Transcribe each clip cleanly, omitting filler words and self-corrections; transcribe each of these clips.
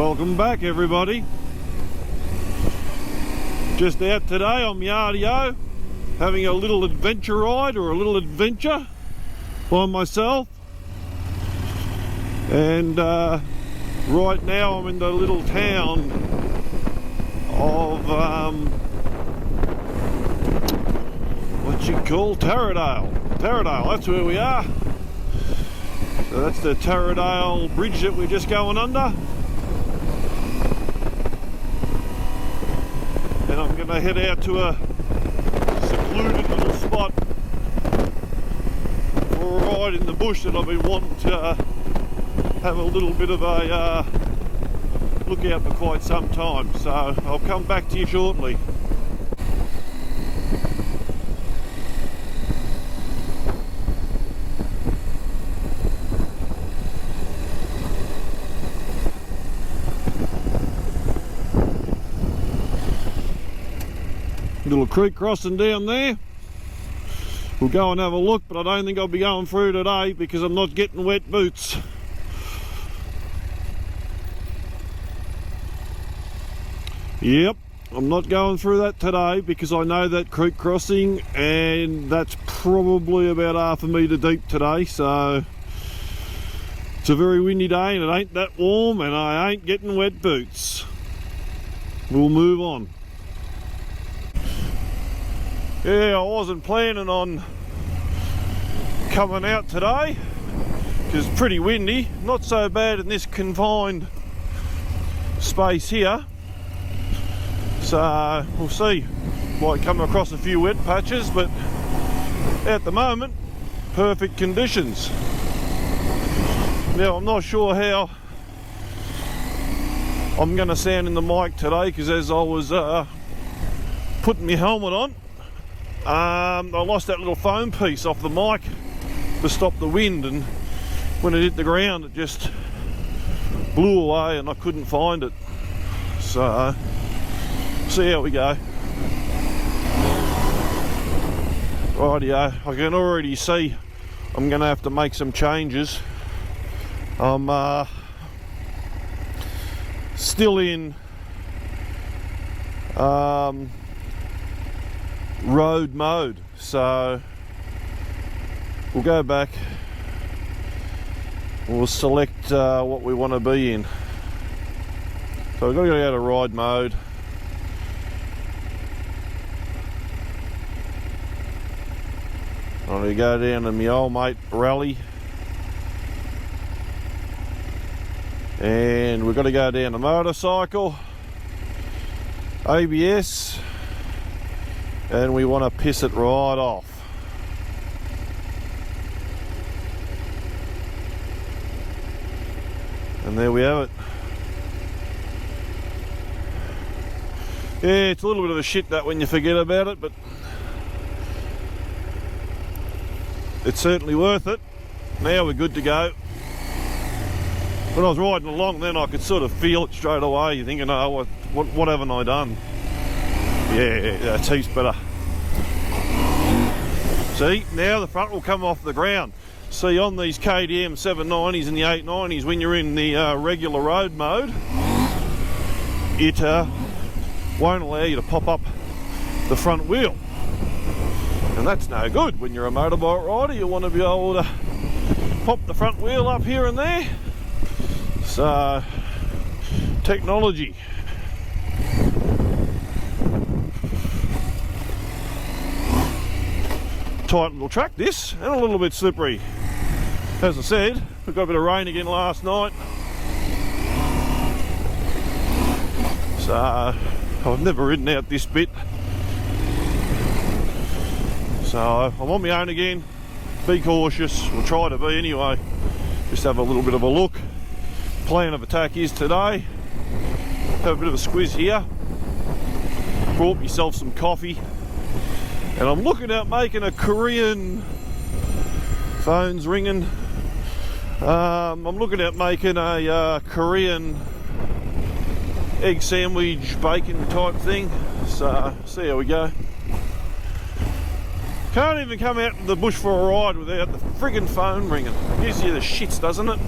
Welcome back, everybody. Just out today on my RDO, having a little adventure ride or a little adventure by myself. And right now I'm in the little town of what you call Taradale. Taradale, that's where we are. So that's the Taradale bridge that we're just going under. And I'm going to head out to a secluded little spot for a ride in the bush that I've been wanting to have a little bit of a look out for quite some time. So I'll come back to you shortly. Little creek crossing down there. We'll go and have a look, but I don't think I'll be going through today because I'm not getting wet boots. Yep, I'm not going through that today because I know that creek crossing and that's probably about half a metre deep today, so it's a very windy day and it ain't that warm and I ain't getting wet boots. We'll move on. Yeah, I wasn't planning on coming out today because it's pretty windy. Not so bad in this confined space here. So we'll see. Might come across a few wet patches, but at the moment, perfect conditions. Now I'm not sure how I'm going to sound in the mic today because as I was putting my helmet on, I lost that little foam piece off the mic to stop the wind, and when it hit the ground it just blew away and I couldn't find it. So see how we go. Rightio, I can already see I'm going to have to make some changes. I'm still in road mode, so we'll go back, we'll select what we want to be in. So we've got to go out of ride mode. I'm going to go down to my old mate rally, and we've got to go down to motorcycle, ABS, and we want to piss it right off. And there we have it. Yeah, it's a little bit of a shit that when you forget about it, but it's certainly worth it. Now we're good to go. When I was riding along then I could sort of feel it straight away. You're thinking, oh, what haven't I done? Yeah, that's heaps better. See, now the front will come off the ground. See, on these KTM 790s and the 890s, when you're in the regular road mode, it won't allow you to pop up the front wheel. And that's no good. When you're a motorbike rider, you want to be able to pop the front wheel up here and there. So, technology. Tight little track this, and a little bit slippery. As I said, we got a bit of rain again last night, so I've never ridden out this bit, so I'm on my own again. Be cautious, we'll try to be anyway. Just have a little bit of a look. Plan of attack is today, have a bit of a squiz here, brought myself some coffee, and I'm looking at making a Korean, phone's ringing, I'm looking at making a Korean egg sandwich bacon type thing, so see how we go. Can't even come out in the bush for a ride without the friggin' phone ringing. Gives you the shits, doesn't it?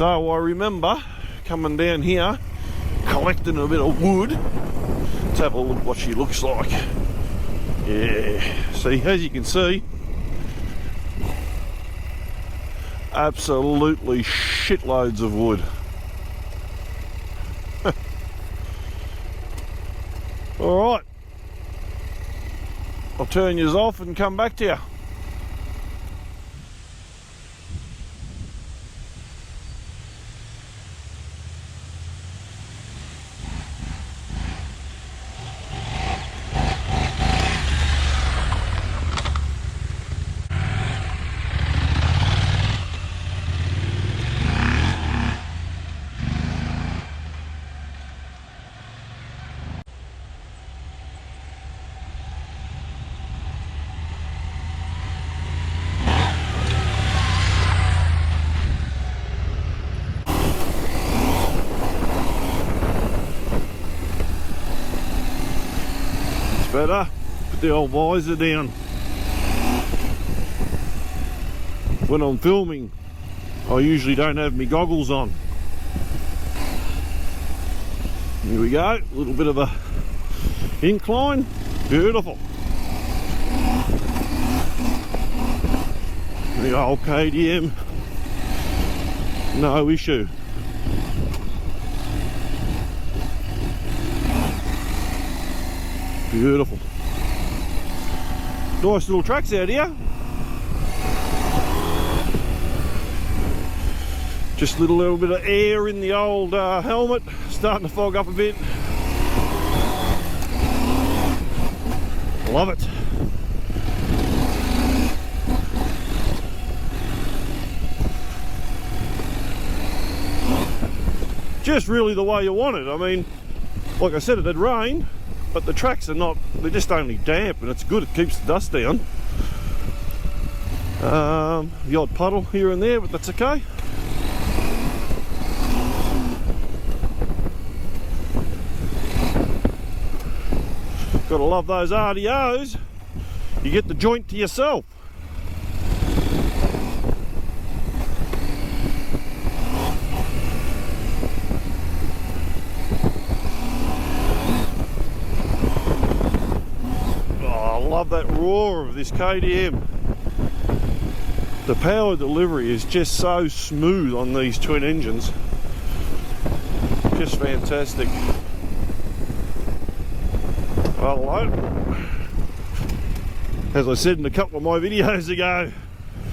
So I remember coming down here, collecting a bit of wood. Let's have a look what she looks like. Yeah, see, as you can see, absolutely shitloads of wood. Alright, I'll turn yours off and come back to you. Better put the old visor down. When I'm filming, I usually don't have my goggles on. Here we go, a little bit of a incline, beautiful. The old KTM, no issue. Beautiful. Nice little tracks out here. Just a little bit of air in the old helmet, starting to fog up a bit. Love it. Just really the way you want it. I mean, like I said, it had rained, but the tracks are not, they're just only damp, and it's good, it keeps the dust down. The odd puddle here and there, but that's okay. Gotta love those RDOs. You get the joint to yourself. Love that roar of this KTM. The power delivery is just so smooth on these twin engines. Just fantastic. Well, as I said in a couple of my videos ago,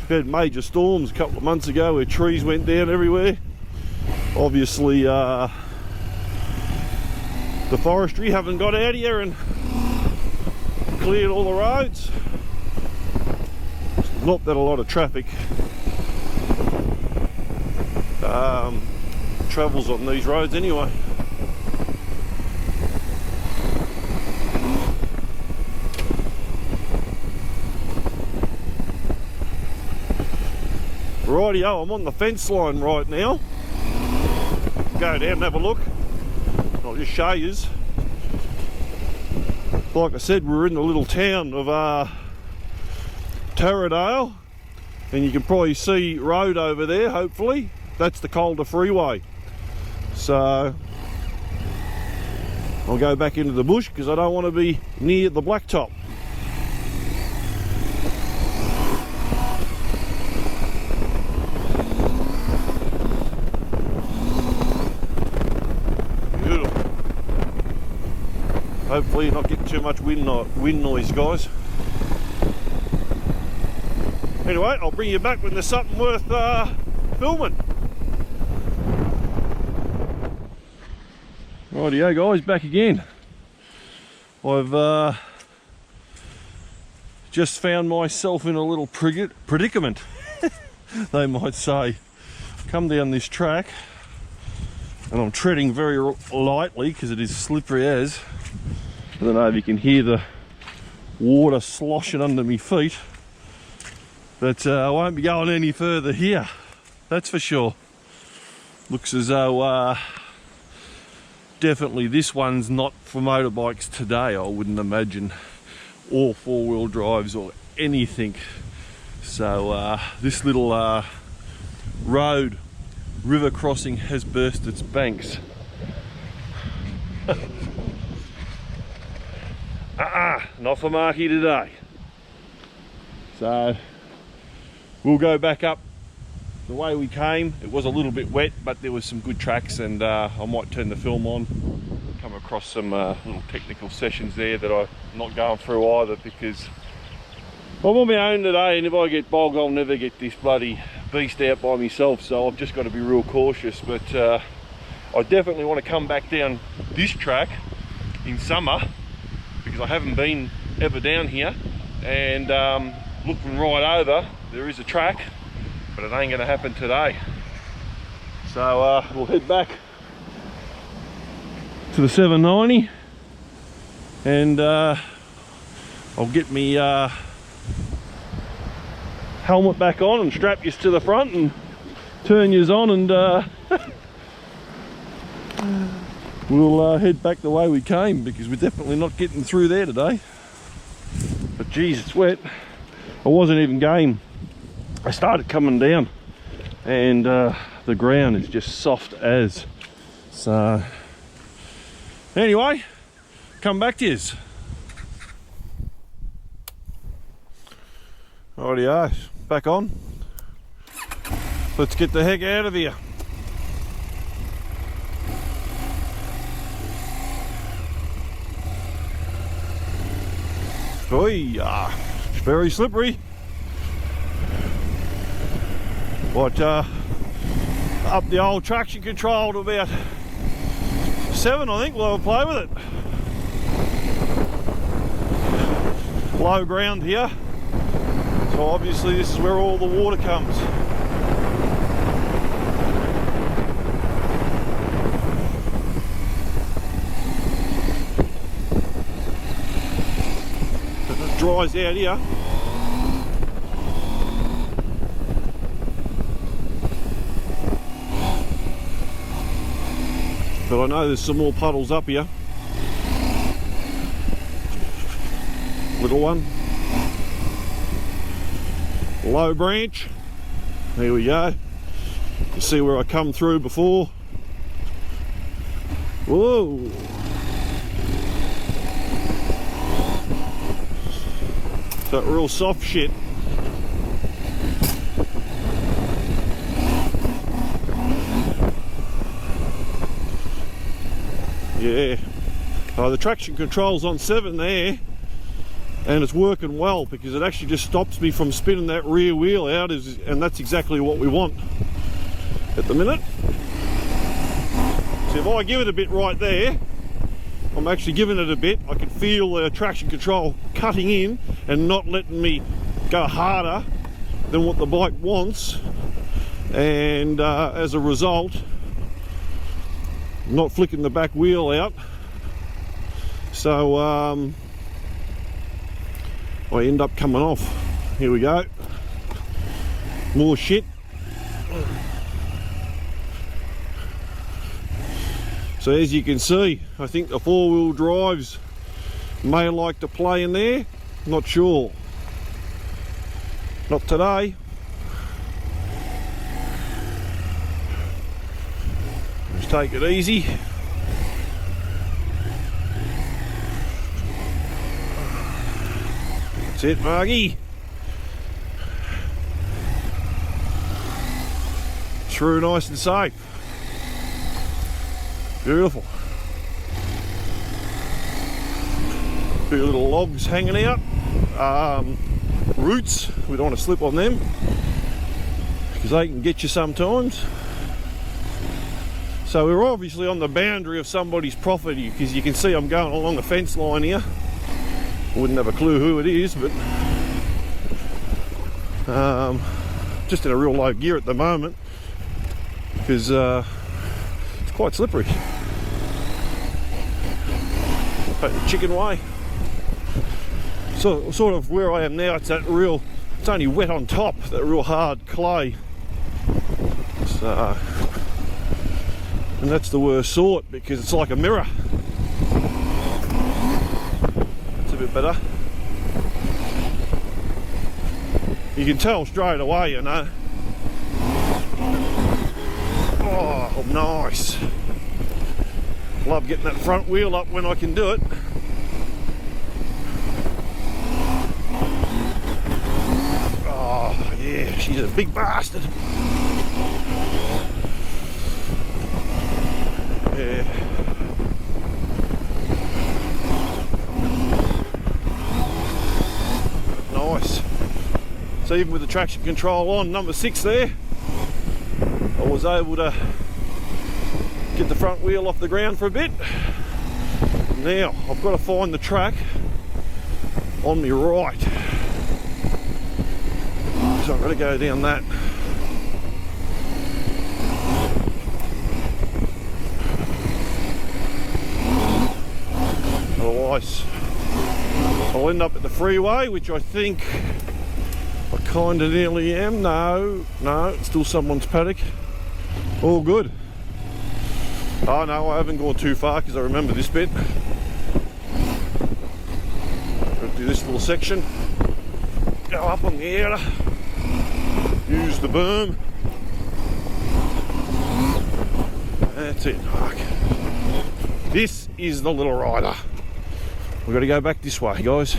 we had major storms a couple of months ago where trees went down everywhere. Obviously the forestry haven't got out here and cleared all the roads. Not that a lot of traffic travels on these roads anyway. Rightio, I'm on the fence line right now. Go down and have a look. I'll just show yous. Like I said, we're in the little town of Taradale, and you can probably see road over there, hopefully. That's the Calder freeway. So I'll go back into the bush because I don't want to be near the blacktop. Hopefully you're not getting too much wind noise, guys. Anyway, I'll bring you back when there's something worth filming. Rightio guys, back again. I've just found myself in a little predicament, they might say. Come down this track, and I'm treading very lightly because it is slippery as. I don't know if you can hear the water sloshing under my feet, but I won't be going any further here, that's for sure. Looks as though definitely this one's not for motorbikes today, I wouldn't imagine, or four-wheel drives or anything. So this little road river crossing has burst its banks. Not for Marky today. So we'll go back up the way we came. It was a little bit wet, but there was some good tracks, and I might turn the film on. Come across some little technical sessions there that I'm not going through either, because I'm on my own today, and if I get bogged, I'll never get this bloody beast out by myself, so I've just got to be real cautious. But I definitely want to come back down this track in summer, because I haven't been ever down here, and looking right over, there is a track, but it ain't going to happen today. So we'll head back to the 790, and I'll get me helmet back on and strap you to the front and turn yous on, and we'll head back the way we came, because we're definitely not getting through there today. But geez, it's wet. I wasn't even game. I started coming down, and the ground is just soft as. So anyway, come back to yous. Rightio, back on. Let's get the heck out of here. Oi, it's very slippery. But up the old traction control to about 7, I think we'll have a play with it. Low ground here, so obviously this is where all the water comes. It dries out here. But I know there's some more puddles up here. Little one. Low branch. There we go. You see where I come through before. Whoa. That real soft shit. Yeah, the traction control's on 7 there, and it's working well, because it actually just stops me from spinning that rear wheel out, and that's exactly what we want at the minute. So if I give it a bit right there, I'm actually giving it a bit, I can feel the traction control cutting in and not letting me go harder than what the bike wants, and as a result, not flicking the back wheel out. So I end up coming off. Here we go. More shit. So as you can see, I think the 4-wheel drives may like to play in there. Not sure. Not today. Just take it easy. That's it, Margie. Through nice and safe. Beautiful. Few little logs hanging out. Roots, we don't want to slip on them, because they can get you sometimes. So we're obviously on the boundary of somebody's property, because you can see I'm going along the fence line here. I wouldn't have a clue who it is, but just in a real low gear at the moment, because it's quite slippery. Take the chicken way. So sort of where I am now, it's that real, it's only wet on top, that real hard clay. So, and that's the worst sort, because it's like a mirror. It's a bit better. You can tell straight away, you know. Oh, nice. Love getting that front wheel up when I can do it. Oh, yeah, she's a big bastard. Yeah. Nice. So even with the traction control on, number 6 there, I was able to get the front wheel off the ground for a bit. Now I've got to find the track on me right, so I've got to go down that. Otherwise I'll end up at the freeway, which I think I kind of nearly am. No, it's still someone's paddock. All good. Oh no, I haven't gone too far because I remember this bit. Got to do this little section. Go up on the air. Use the berm. That's it. Okay. This is the little rider. We've got to go back this way, guys.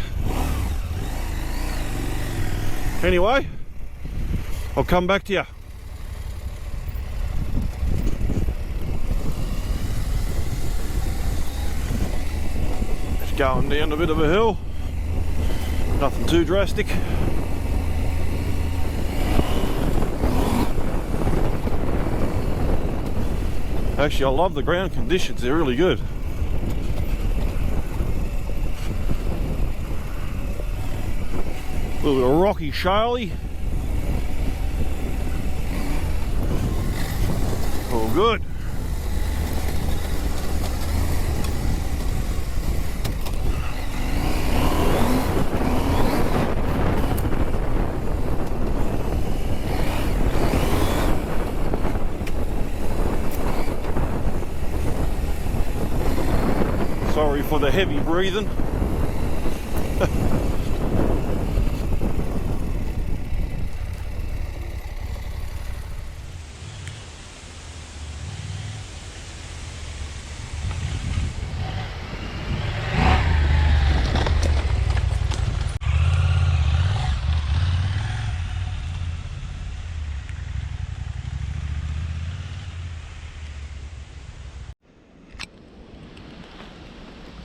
Anyway, I'll come back to you. Just going down a bit of a hill. Nothing too drastic. Actually, I love the ground conditions. They're really good. A little bit of rocky shaley. All good. Sorry for the heavy breathing.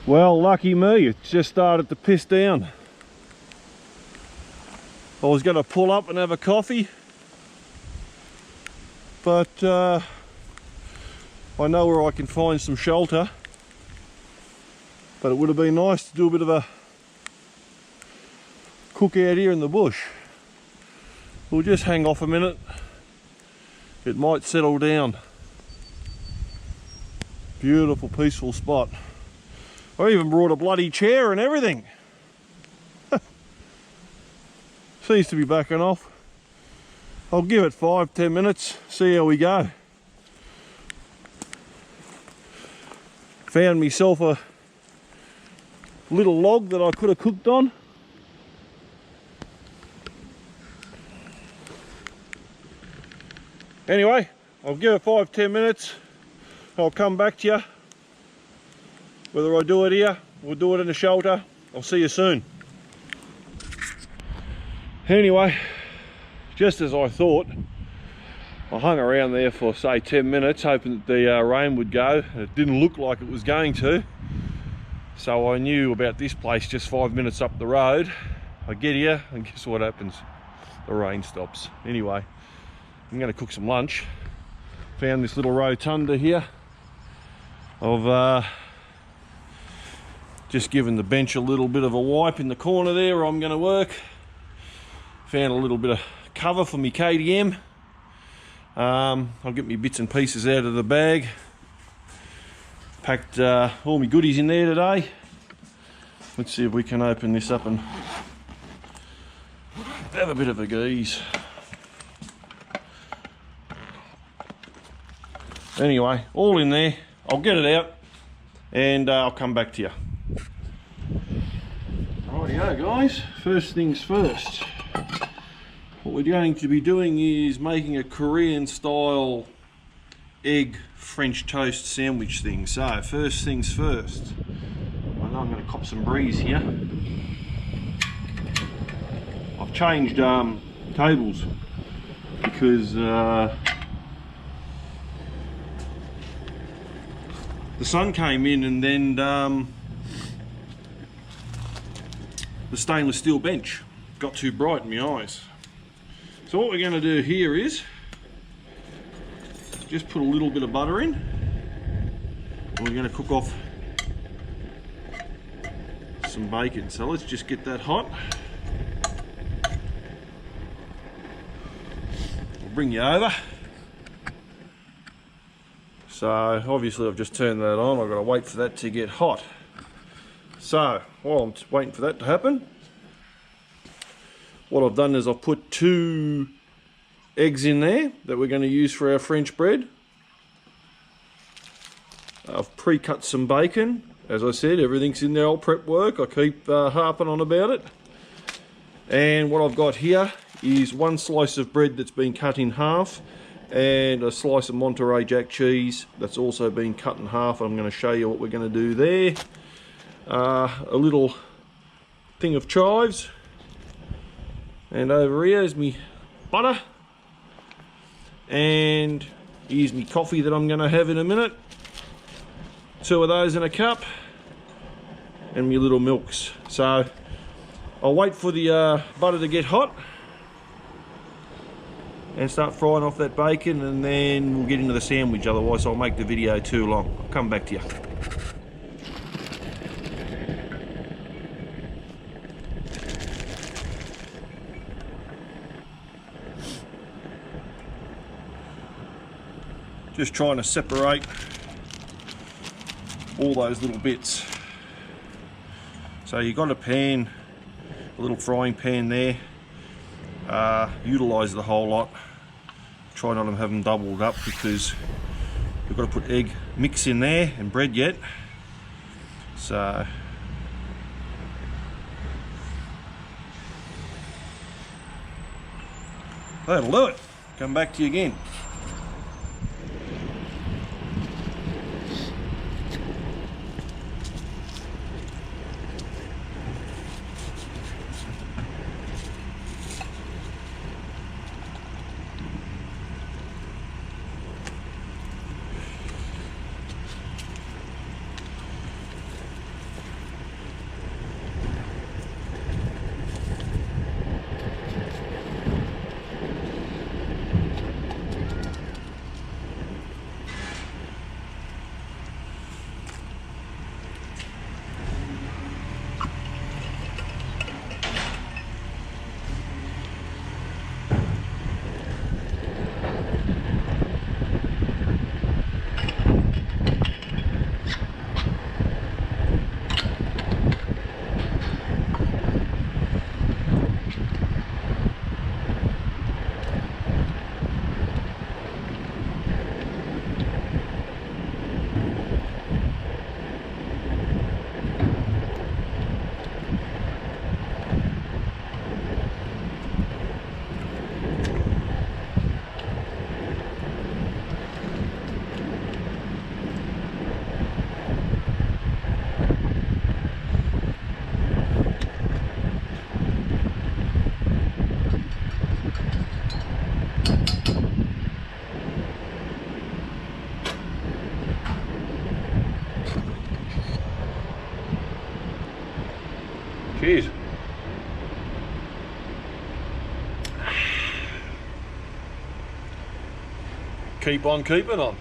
Well, lucky me, it just started to piss down. I was going to pull up and have a coffee, but I know where I can find some shelter. But it would have been nice to do a bit of a cook out here in the bush. We'll just hang off a minute. It might settle down. Beautiful, peaceful spot. I even brought a bloody chair and everything. Seems to be backing off. I'll give it 5-10 minutes, see how we go. Found myself a little log that I could have cooked on. Anyway, I'll give it 5-10 minutes. I'll come back to you. Whether I do it here, we'll do it in the shelter. I'll see you soon. Anyway, just as I thought, I hung around there for say 10 minutes hoping that the rain would go. It didn't look like it was going to. So I knew about this place just 5 minutes up the road. I get here and guess what happens? The rain stops. Anyway, I'm going to cook some lunch. Found this little rotunda here. I've just given the bench a little bit of a wipe in the corner there where I'm going to work. Found a little bit of cover for my KTM. I'll get my bits and pieces out of the bag. Packed all my goodies in there today. Let's see if we can open this up and have a bit of a geeze. Anyway, all in there. I'll get it out and I'll come back to you. Rightio guys, first things first. What we're going to be doing is making a Korean style egg French toast sandwich thing. So first things first, I know I'm going to cop some breeze here. I've changed tables because the sun came in, and then the stainless steel bench got too bright in my eyes. So what we're going to do here is just put a little bit of butter in, and we're going to cook off some bacon. So let's just get that hot. I'll bring you over. So obviously I've just turned that on. I've got to wait for that to get hot. So while I'm waiting for that to happen, what I've done is I've put 2 eggs in there that we're going to use for our French bread. I've pre-cut some bacon. As I said, everything's in there, all prep work. I keep harping on about it. And what I've got here is 1 slice of bread that's been cut in half, and a slice of Monterey Jack cheese that's also been cut in half. I'm going to show you what we're going to do there. A little thing of chives, and over here is me butter, and here's me coffee that I'm going to have in a minute. 2 of those in a cup, and me little milks. So I'll wait for the butter to get hot and start frying off that bacon, and then we'll get into the sandwich, otherwise I'll make the video too long. I'll come back to you. Just trying to separate all those little bits. So you've got a pan, a little frying pan there. Utilise the whole lot. Try not to have them doubled up, because we've got to put egg mix in there and bread yet. So that'll do it. Come back to you again. Cheers. Keep on keeping on.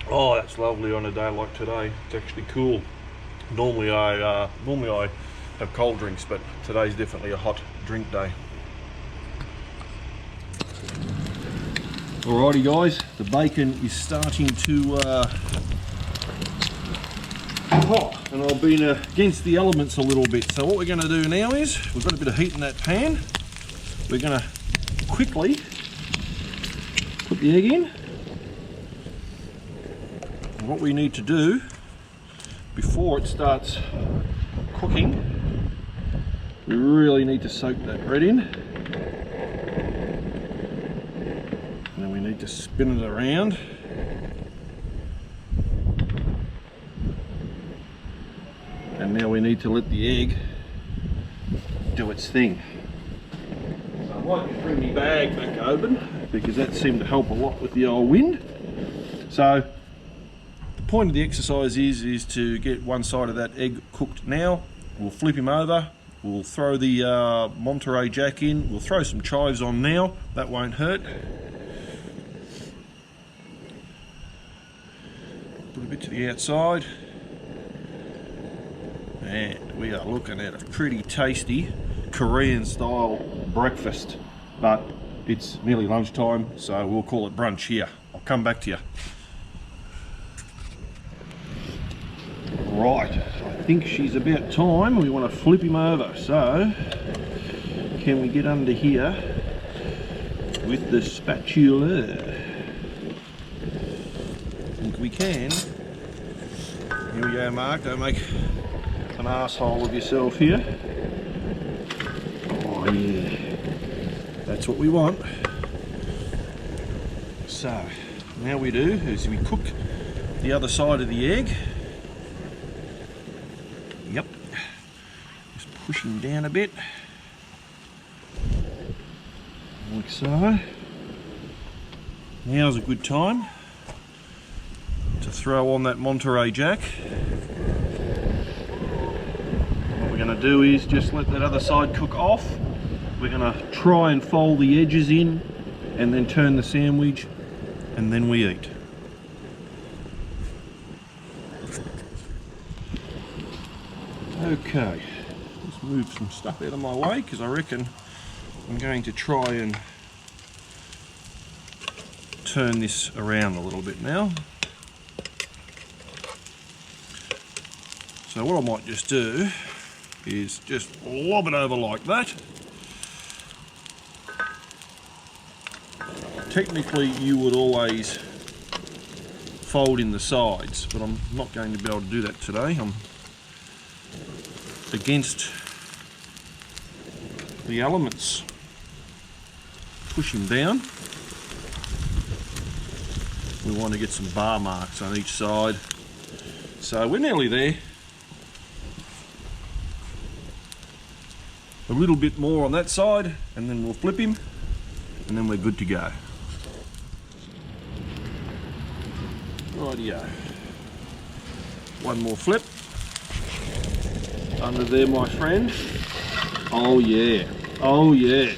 Oh, that's lovely on a day like today. It's actually cool. Normally I have cold drinks, but today's definitely a hot drink day. Alrighty guys, the bacon is starting to hot, and I've been against the elements a little bit. So what we're going to do now is, we've got a bit of heat in that pan. We're going to quickly put the egg in. And what we need to do before it starts cooking, we really need to soak that bread in. need to spin it around. And now we need to let the egg do its thing. So I might just bring my bag back open because that seemed to help a lot with the old wind. So the point of the exercise is to get one side of that egg cooked now. We'll flip him over, we'll throw the Monterey Jack in, we'll throw some chives on now, that won't hurt. Put a bit to the outside. And we are looking at a pretty tasty Korean style breakfast, but it's nearly lunchtime, so we'll call it brunch here. I'll come back to you. Right, I think she's about time. We want to flip him over, so can we get under here with the spatula? I think we can. Here we go, Mark, don't make an asshole of yourself here. Oh yeah, that's what we want. So now we do is we cook the other side of the egg. Yep, just push him down a bit like so. Now's a good time to throw on that Monterey Jack. What we're going to do is just let that other side cook off. We're going to try and fold the edges in and then turn the sandwich, and then we eat. Okay, let's move some stuff out of my way because I reckon I'm going to try and turn this around a little bit now. So what I might just do is just lob it over like that. Technically you would always fold in the sides, but I'm not going to be able to do that today. I'm against the elements. Push him down. We want to get some bar marks on each side. So we're nearly there. A little bit more on that side and then we'll flip him and then we're good to go. Rightio. One more flip. Under there, my friend. Oh yeah. Oh yeah.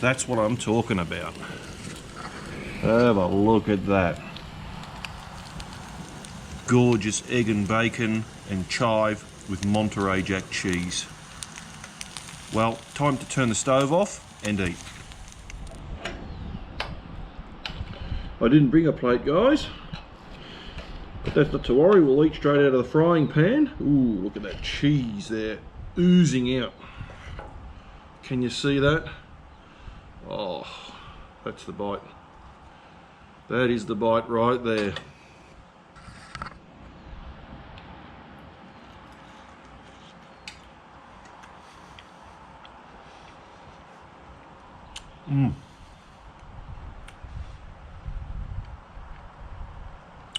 That's what I'm talking about. Have a look at that. Gorgeous egg and bacon and chive with Monterey Jack cheese. Well, time to turn the stove off and eat. I didn't bring a plate, guys, but that's not to worry. We'll eat straight out of the frying pan. Ooh, look at that cheese there oozing out. Can you see that? Oh, that's the bite. That is the bite right there.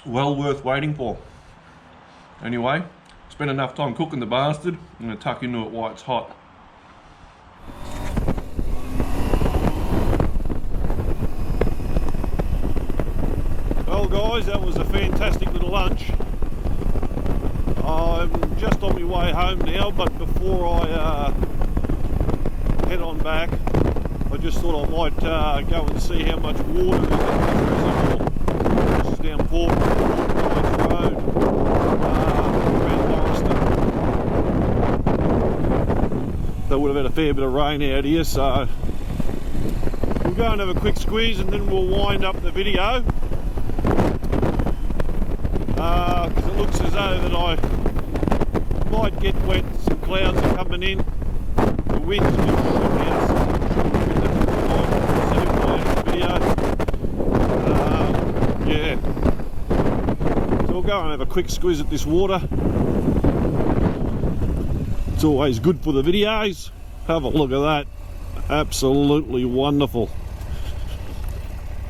Well worth waiting for. Anyway, spent enough time cooking the bastard. I'm going to tuck into it while it's hot. Well guys, that was a fantastic little lunch. I'm just on my way home now, but before I head on back, I just thought I might go and see how much water is in this reservoir. This is down Port Road, around Lauriston. They would have had a fair bit of rain out here, so we'll go and have a quick squeeze and then we'll wind up the video. Because it looks as though that I might get wet, some clouds are coming in, the wind's been shooting out, so yeah, so we'll go and have a quick squeeze at this water. It's always good for the videos. Have a look at that. Absolutely wonderful.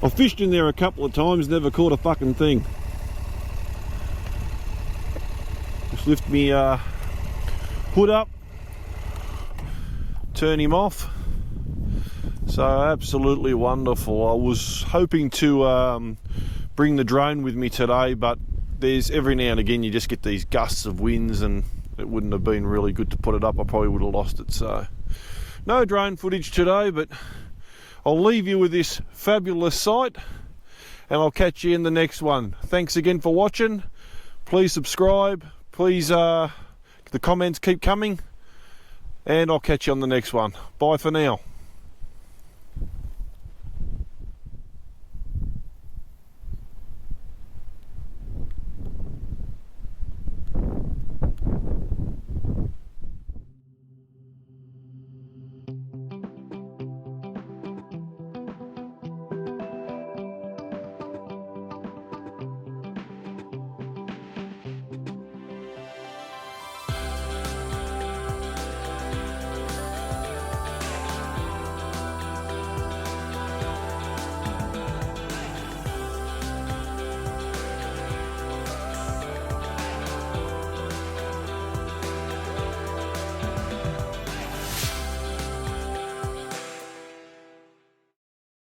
I've fished in there a couple of times, never caught a fucking thing. Just lift me hood up, turn him off. So absolutely wonderful. I was hoping to bring the drone with me today, but there's every now and again you just get these gusts of winds, and it wouldn't have been really good to put it up. I probably would have lost it. So no drone footage today, but I'll leave you with this fabulous sight, and I'll catch you in the next one. Thanks again for watching. Please subscribe. Please, the comments keep coming, and I'll catch you on the next one. Bye for now.